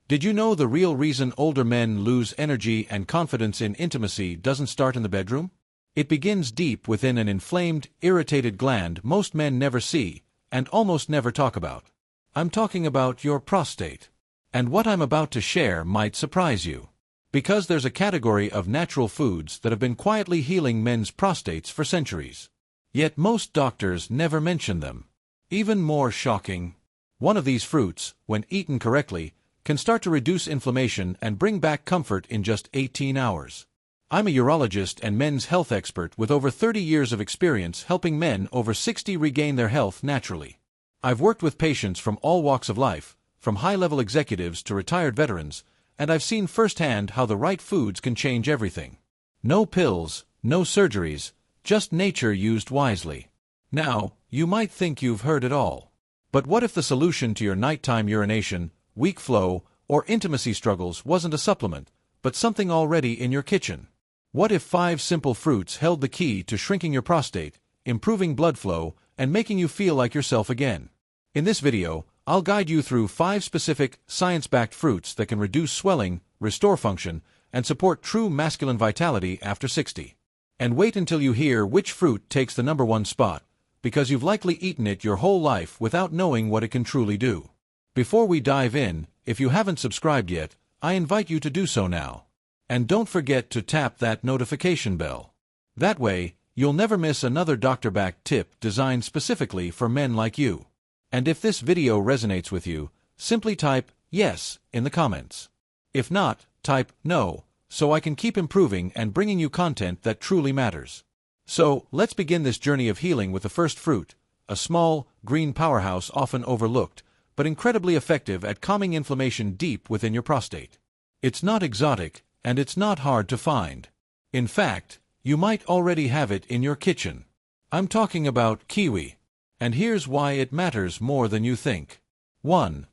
Did you know the real reason older men lose energy and confidence in intimacy doesn't start in the bedroom? It begins deep within an inflamed, irritated gland most men never see, and almost never talk about. I'm talking about your prostate. And what I'm about to share might surprise you. Because there's a category of natural foods that have been quietly healing men's prostates for centuries. Yet most doctors never mention them. Even more shocking, one of these fruits, when eaten correctly, can start to reduce inflammation and bring back comfort in just 18 hours. I'm a urologist and men's health expert with over 30 years of experience helping men over 60 regain their health naturally. I've worked with patients from all walks of life, from high-level executives to retired veterans, and I've seen firsthand how the right foods can change everything. No pills, no surgeries, just nature used wisely. Now, you might think you've heard it all. But what if the solution to your nighttime urination, weak flow, or intimacy struggles wasn't a supplement, but something already in your kitchen? What if 5 simple fruits held the key to shrinking your prostate, improving blood flow, and making you feel like yourself again? In this video, I'll guide you through 5 specific, science-backed fruits that can reduce swelling, restore function, and support true masculine vitality after 60. And wait until you hear which fruit takes the #1 spot, because you've likely eaten it your whole life without knowing what it can truly do. Before we dive in, if you haven't subscribed yet, I invite you to do so now. And don't forget to tap that notification bell. That way, you'll never miss another doctor-backed tip designed specifically for men like you. And if this video resonates with you, simply type "yes" in the comments. If not, type "no," so I can keep improving and bringing you content that truly matters. So, let's begin this journey of healing with the first fruit, a small, green powerhouse often overlooked, but incredibly effective at calming inflammation deep within your prostate. It's not exotic, and it's not hard to find. In fact, you might already have it in your kitchen. I'm talking about kiwi. And here's why it matters more than you think. 1.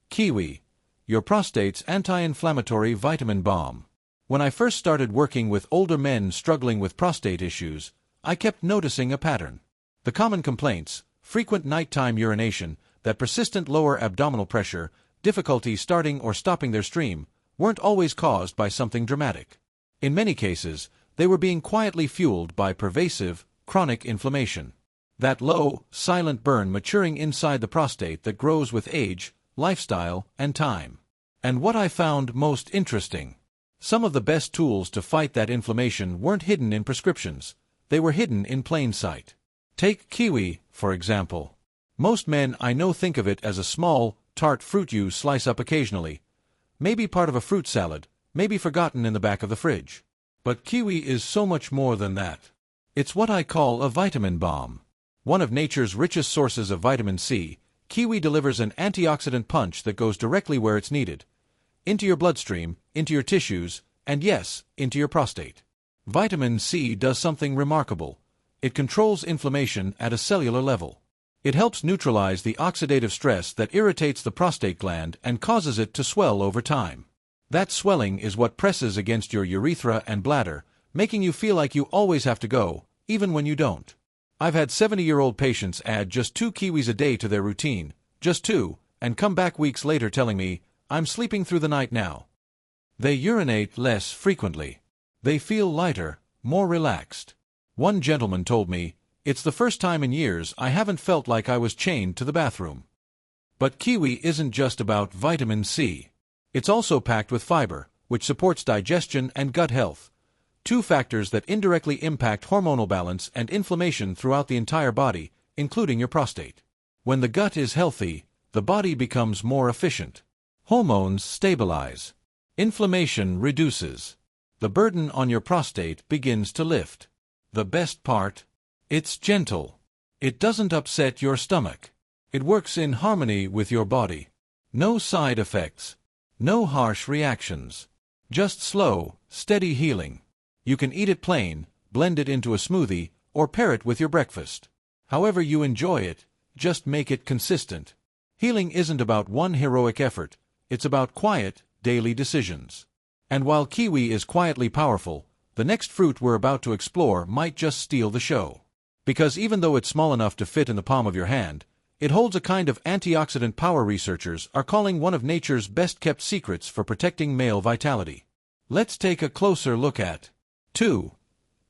Kiwi, your prostate's anti-inflammatory vitamin bomb. When I first started working with older men struggling with prostate issues, I kept noticing a pattern. The common complaints, frequent nighttime urination, that persistent lower abdominal pressure, difficulty starting or stopping their stream, weren't always caused by something dramatic. In many cases, they were being quietly fueled by pervasive, chronic inflammation. That low, silent burn maturing inside the prostate that grows with age, lifestyle, and time. And what I found most interesting, some of the best tools to fight that inflammation weren't hidden in prescriptions, they were hidden in plain sight. Take kiwi, for example. Most men I know think of it as a small, tart fruit you slice up occasionally, maybe part of a fruit salad, maybe forgotten in the back of the fridge. But kiwi is so much more than that. It's what I call a vitamin bomb. One of nature's richest sources of vitamin C, kiwi delivers an antioxidant punch that goes directly where it's needed. Into your bloodstream, into your tissues, and yes, into your prostate. Vitamin C does something remarkable. It controls inflammation at a cellular level. It helps neutralize the oxidative stress that irritates the prostate gland and causes it to swell over time. That swelling is what presses against your urethra and bladder, making you feel like you always have to go, even when you don't. I've had 70-year-old patients add just 2 kiwis a day to their routine, just 2, and come back weeks later telling me, "I'm sleeping through the night now." They urinate less frequently. They feel lighter, more relaxed. One gentleman told me, "It's the first time in years I haven't felt like I was chained to the bathroom." But kiwi isn't just about vitamin C. It's also packed with fiber, which supports digestion and gut health, 2 factors that indirectly impact hormonal balance and inflammation throughout the entire body, including your prostate. When the gut is healthy, the body becomes more efficient. Hormones stabilize. Inflammation reduces. The burden on your prostate begins to lift. The best part? It's gentle. It doesn't upset your stomach. It works in harmony with your body. No side effects. No harsh reactions. Just slow, steady healing. You can eat it plain, blend it into a smoothie, or pair it with your breakfast. However you enjoy it, just make it consistent. Healing isn't about one heroic effort, it's about quiet, daily decisions. And while kiwi is quietly powerful, the next fruit we're about to explore might just steal the show. Because even though it's small enough to fit in the palm of your hand, It holds a kind of antioxidant power researchers are calling one of nature's best-kept secrets for protecting male vitality. Let's take a closer look at 2.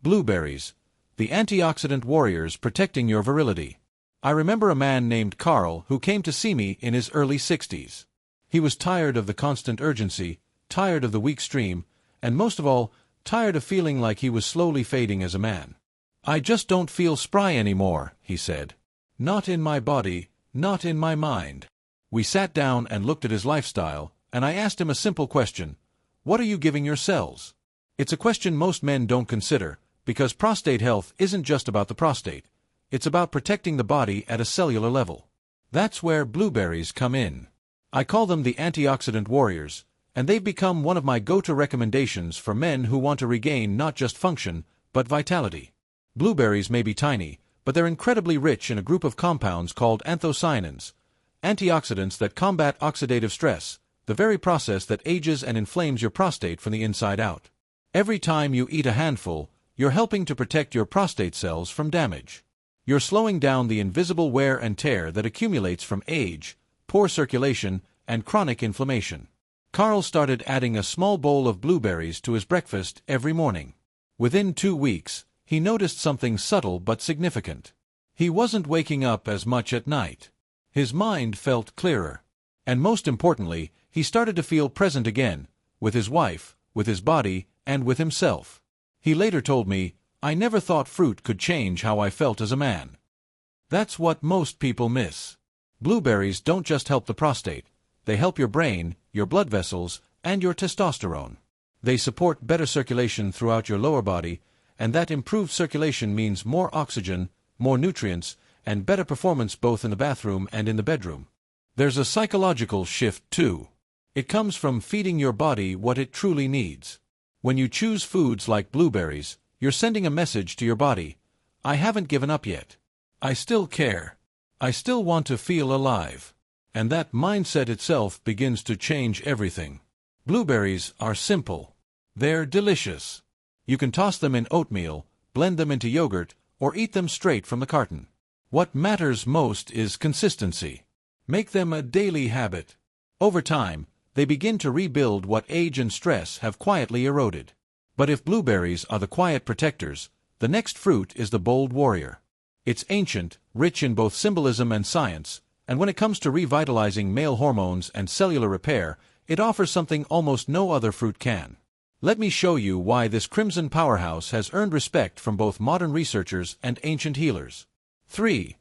Blueberries, the antioxidant warriors protecting your virility. I remember a man named Carl who came to see me in his early 60s. He was tired of the constant urgency, tired of the weak stream, and most of all, tired of feeling like he was slowly fading as a man. "I just don't feel spry anymore," he said. "Not in my body, not in my mind." We sat down and looked at his lifestyle, and I asked him a simple question: what are you giving your cells? It's a question most men don't consider, because prostate health isn't just about the prostate. It's about protecting the body at a cellular level. That's where blueberries come in. I call them the antioxidant warriors, and they've become one of my go-to recommendations for men who want to regain not just function, but vitality. Blueberries may be tiny, but they're incredibly rich in a group of compounds called anthocyanins, antioxidants that combat oxidative stress, the very process that ages and inflames your prostate from the inside out. Every time you eat a handful, you're helping to protect your prostate cells from damage. You're slowing down the invisible wear and tear that accumulates from age, poor circulation, and chronic inflammation. Carl started adding a small bowl of blueberries to his breakfast every morning. Within 2 weeks, he noticed something subtle but significant. He wasn't waking up as much at night. His mind felt clearer. And most importantly, he started to feel present again, with his wife, with his body, and with himself. He later told me, "I never thought fruit could change how I felt as a man." That's what most people miss. Blueberries don't just help the prostate. They help your brain, your blood vessels, and your testosterone. They support better circulation throughout your lower body, and that improved circulation means more oxygen, more nutrients, and better performance both in the bathroom and in the bedroom. There's a psychological shift too. It comes from feeding your body what it truly needs. When you choose foods like blueberries, you're sending a message to your body: I haven't given up yet. I still care. I still want to feel alive. And that mindset itself begins to change everything. Blueberries are simple. They're delicious. You can toss them in oatmeal, blend them into yogurt, or eat them straight from the carton. What matters most is consistency. Make them a daily habit. Over time, they begin to rebuild what age and stress have quietly eroded. But if blueberries are the quiet protectors, the next fruit is the bold warrior. It's ancient, rich in both symbolism and science, and when it comes to revitalizing male hormones and cellular repair, it offers something almost no other fruit can. Let me show you why this crimson powerhouse has earned respect from both modern researchers and ancient healers. 3.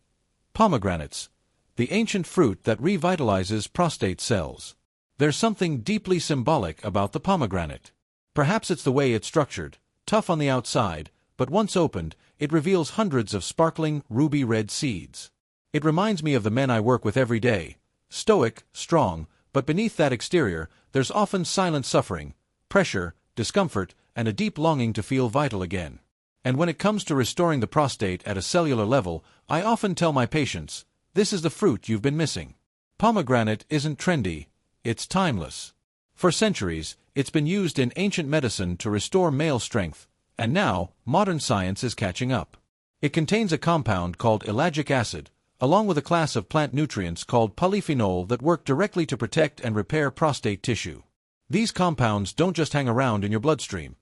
Pomegranates, the ancient fruit that revitalizes prostate cells. There's something deeply symbolic about the pomegranate. Perhaps it's the way it's structured, tough on the outside, but once opened, it reveals hundreds of sparkling, ruby-red seeds. It reminds me of the men I work with every day, stoic, strong, but beneath that exterior, there's often silent suffering, pressure, discomfort, and a deep longing to feel vital again. And when it comes to restoring the prostate at a cellular level, I often tell my patients, this is the fruit you've been missing. Pomegranate isn't trendy, it's timeless. For centuries, it's been used in ancient medicine to restore male strength, and now, modern science is catching up. It contains a compound called ellagic acid, along with a class of plant nutrients called polyphenol that work directly to protect and repair prostate tissue. These compounds don't just hang around in your bloodstream.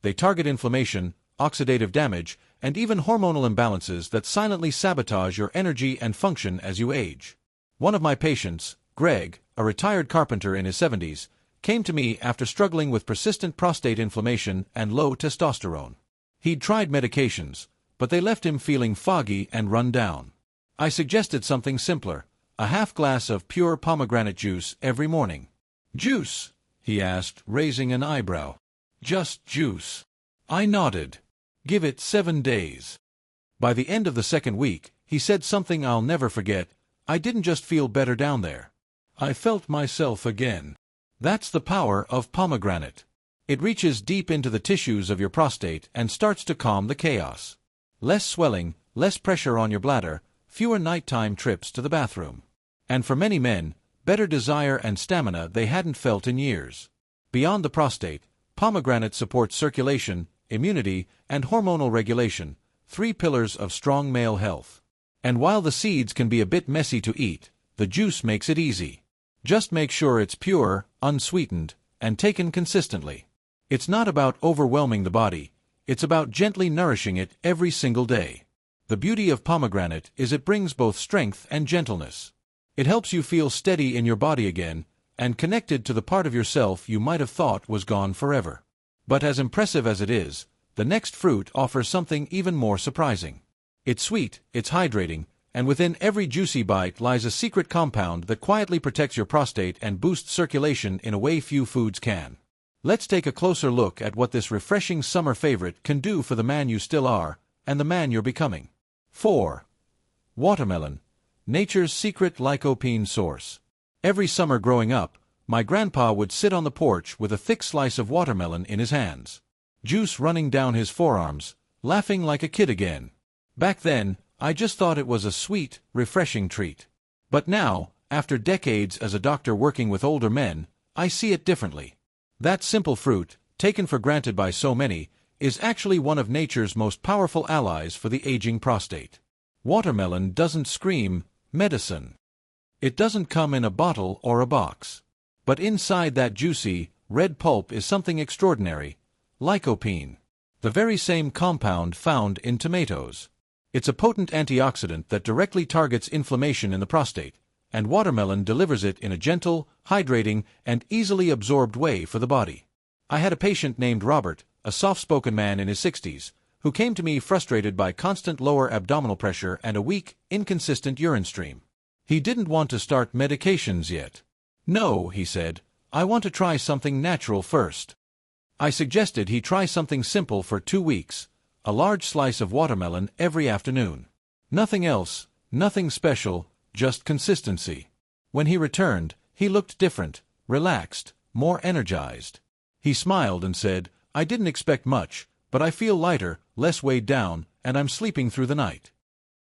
They target inflammation, oxidative damage, and even hormonal imbalances that silently sabotage your energy and function as you age. One of my patients, Greg, a retired carpenter in his 70s, came to me after struggling with persistent prostate inflammation and low testosterone. He'd tried medications, but they left him feeling foggy and run down. I suggested something simpler, a half glass of pure pomegranate juice every morning. "Juice?" he asked, raising an eyebrow. "Just juice." I nodded. "Give it 7 days." By the end of the second week, he said something I'll never forget: I didn't just feel better down there. I felt myself again. That's the power of pomegranate. It reaches deep into the tissues of your prostate and starts to calm the chaos. Less swelling, less pressure on your bladder, fewer nighttime trips to the bathroom. And for many men, better desire and stamina they hadn't felt in years. Beyond the prostate, pomegranate supports circulation, immunity, and hormonal regulation, 3 pillars of strong male health. And while the seeds can be a bit messy to eat, the juice makes it easy. Just make sure it's pure, unsweetened, and taken consistently. It's not about overwhelming the body, it's about gently nourishing it every single day. The beauty of pomegranate is it brings both strength and gentleness. It helps you feel steady in your body again, and connected to the part of yourself you might have thought was gone forever. But as impressive as it is, the next fruit offers something even more surprising. It's sweet, it's hydrating, and within every juicy bite lies a secret compound that quietly protects your prostate and boosts circulation in a way few foods can. Let's take a closer look at what this refreshing summer favorite can do for the man you still are, and the man you're becoming. 4. Watermelon, nature's secret lycopene source. Every summer growing up, my grandpa would sit on the porch with a thick slice of watermelon in his hands, juice running down his forearms, laughing like a kid again. Back then, I just thought it was a sweet, refreshing treat. But now, after decades as a doctor working with older men, I see it differently. That simple fruit, taken for granted by so many, is actually one of nature's most powerful allies for the aging prostate. Watermelon doesn't scream, medicine. It doesn't come in a bottle or a box. But inside that juicy, red pulp is something extraordinary: lycopene. The very same compound found in tomatoes. It's a potent antioxidant that directly targets inflammation in the prostate, and watermelon delivers it in a gentle, hydrating, and easily absorbed way for the body. I had a patient named Robert, a soft-spoken man in his 60s, who came to me frustrated by constant lower abdominal pressure and a weak, inconsistent urine stream. He didn't want to start medications yet. "No," he said, "I want to try something natural first." I suggested he try something simple for 2 weeks, a large slice of watermelon every afternoon. Nothing else, nothing special, just consistency. When he returned, he looked different, relaxed, more energized. He smiled and said, "I didn't expect much, but I feel lighter, less weighed down, and I'm sleeping through the night."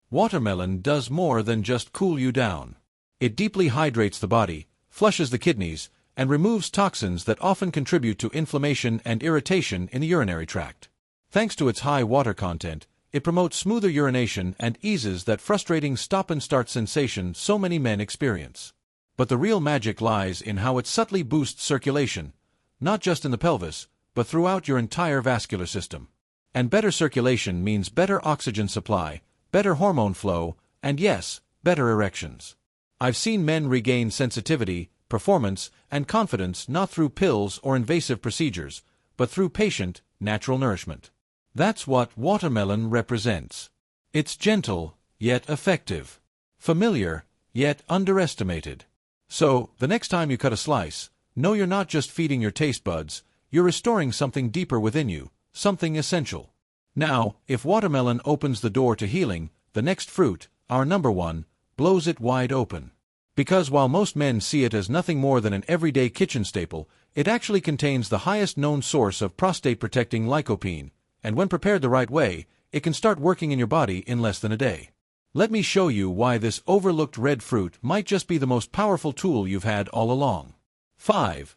Watermelon does more than just cool you down. It deeply hydrates the body, flushes the kidneys, and removes toxins that often contribute to inflammation and irritation in the urinary tract. Thanks to its high water content, it promotes smoother urination and eases that frustrating stop-and-start sensation so many men experience. But the real magic lies in how it subtly boosts circulation, not just in the pelvis, but throughout your entire vascular system. And better circulation means better oxygen supply, better hormone flow, and yes, better erections. I've seen men regain sensitivity, performance, and confidence not through pills or invasive procedures, but through patient, natural nourishment. That's what watermelon represents. It's gentle, yet effective. Familiar, yet underestimated. So, the next time you cut a slice, know you're not just feeding your taste buds, you're restoring something deeper within you, something essential. Now, if watermelon opens the door to healing, the next fruit, our number one, blows it wide open. Because while most men see it as nothing more than an everyday kitchen staple, it actually contains the highest known source of prostate-protecting lycopene, and when prepared the right way, it can start working in your body in less than a day. Let me show you why this overlooked red fruit might just be the most powerful tool you've had all along. 5.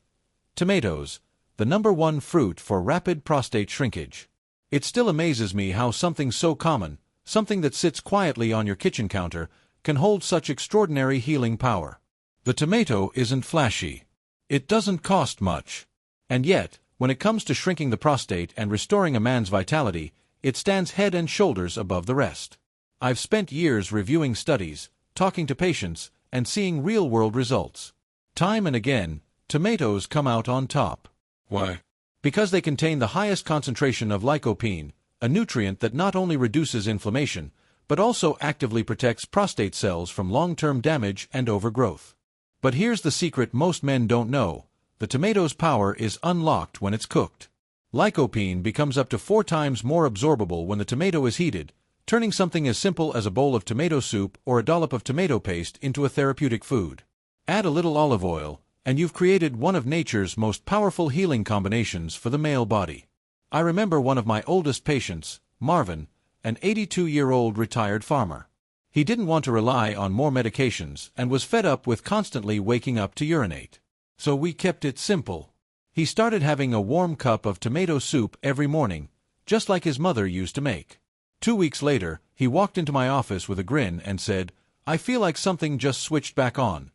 Tomatoes, the number one fruit for rapid prostate shrinkage. It still amazes me how something so common, something that sits quietly on your kitchen counter, can hold such extraordinary healing power. The tomato isn't flashy. It doesn't cost much. And yet, when it comes to shrinking the prostate and restoring a man's vitality, it stands head and shoulders above the rest. I've spent years reviewing studies, talking to patients, and seeing real-world results. Time and again, tomatoes come out on top. Why? Because they contain the highest concentration of lycopene, a nutrient that not only reduces inflammation, but also actively protects prostate cells from long-term damage and overgrowth. But here's the secret most men don't know: the tomato's power is unlocked when it's cooked. Lycopene becomes up to 4 times more absorbable when the tomato is heated, turning something as simple as a bowl of tomato soup or a dollop of tomato paste into a therapeutic food. Add a little olive oil, and you've created one of nature's most powerful healing combinations for the male body. I remember one of my oldest patients, Marvin, an 82-year-old retired farmer. He didn't want to rely on more medications and was fed up with constantly waking up to urinate. So we kept it simple. He started having a warm cup of tomato soup every morning, just like his mother used to make. 2 weeks later, he walked into my office with a grin and said, "I feel like something just switched back on."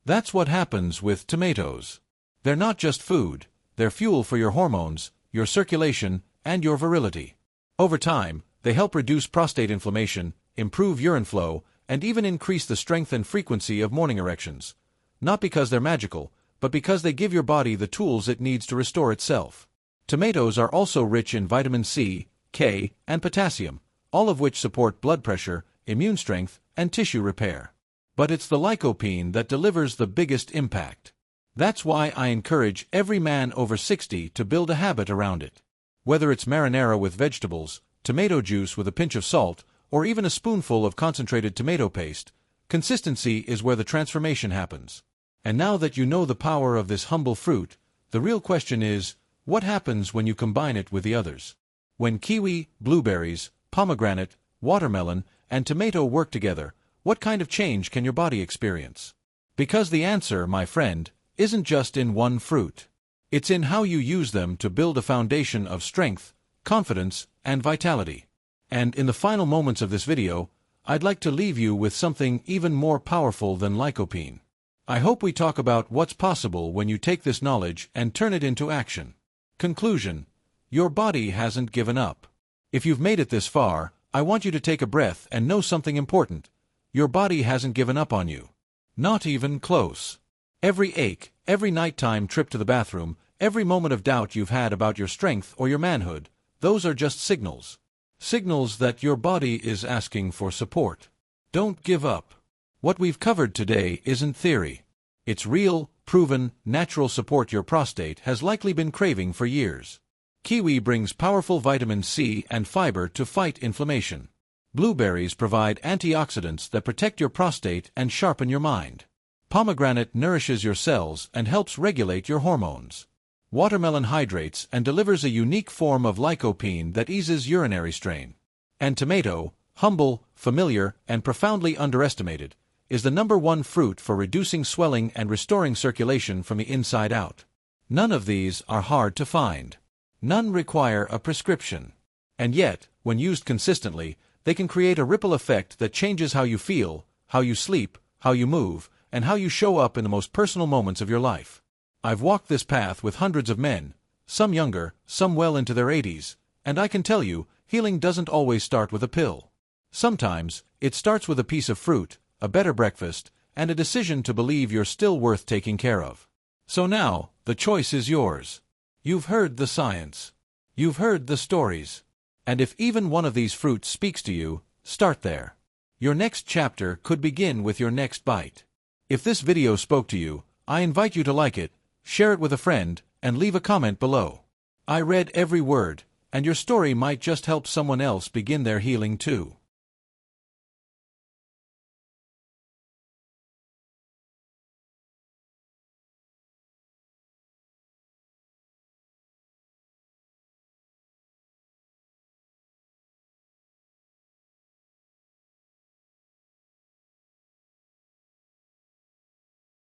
That's what happens with tomatoes. They're not just food, they're fuel for your hormones, your circulation, and your virility. Over time, they help reduce prostate inflammation, improve urine flow, and even increase the strength and frequency of morning erections. Not because they're magical, but because they give your body the tools it needs to restore itself. Tomatoes are also rich in vitamin C, K, and potassium, all of which support blood pressure, immune strength, and tissue repair. But it's the lycopene that delivers the biggest impact. That's why I encourage every man over 60 to build a habit around it. Whether it's marinara with vegetables, tomato juice with a pinch of salt, or even a spoonful of concentrated tomato paste, consistency is where the transformation happens. And now that you know the power of this humble fruit, the real question is, what happens when you combine it with the others? When kiwi, blueberries, pomegranate, watermelon, and tomato work together, what kind of change can your body experience? Because the answer, my friend, isn't just in one fruit. It's in how you use them to build a foundation of strength, confidence, and vitality. And in the final moments of this video, I'd like to leave you with something even more powerful than lycopene. I hope we talk about what's possible when you take this knowledge and turn it into action. Conclusion: your body hasn't given up. If you've made it this far, I want you to take a breath and know something important. Your body hasn't given up on you. Not even close. Every ache, every nighttime trip to the bathroom, every moment of doubt you've had about your strength or your manhood, those are just signals. Signals that your body is asking for support. Don't give up. What we've covered today isn't theory. It's real, proven, natural support your prostate has likely been craving for years. Kiwi brings powerful vitamin C and fiber to fight inflammation. Blueberries provide antioxidants that protect your prostate and sharpen your mind. Pomegranate nourishes your cells and helps regulate your hormones. Watermelon hydrates and delivers a unique form of lycopene that eases urinary strain. And tomato, humble, familiar, and profoundly underestimated, is the #1 fruit for reducing swelling and restoring circulation from the inside out. None of these are hard to find. None require a prescription. And yet, when used consistently, they can create a ripple effect that changes how you feel, how you sleep, how you move, and how you show up in the most personal moments of your life. I've walked this path with hundreds of men, some younger, some well into their 80s, and I can tell you, healing doesn't always start with a pill. Sometimes, it starts with a piece of fruit, a better breakfast, and a decision to believe you're still worth taking care of. So now, the choice is yours. You've heard the science. You've heard the stories. And if even one of these fruits speaks to you, start there. Your next chapter could begin with your next bite. If this video spoke to you, I invite you to like it, share it with a friend, and leave a comment below. I read every word, and your story might just help someone else begin their healing too.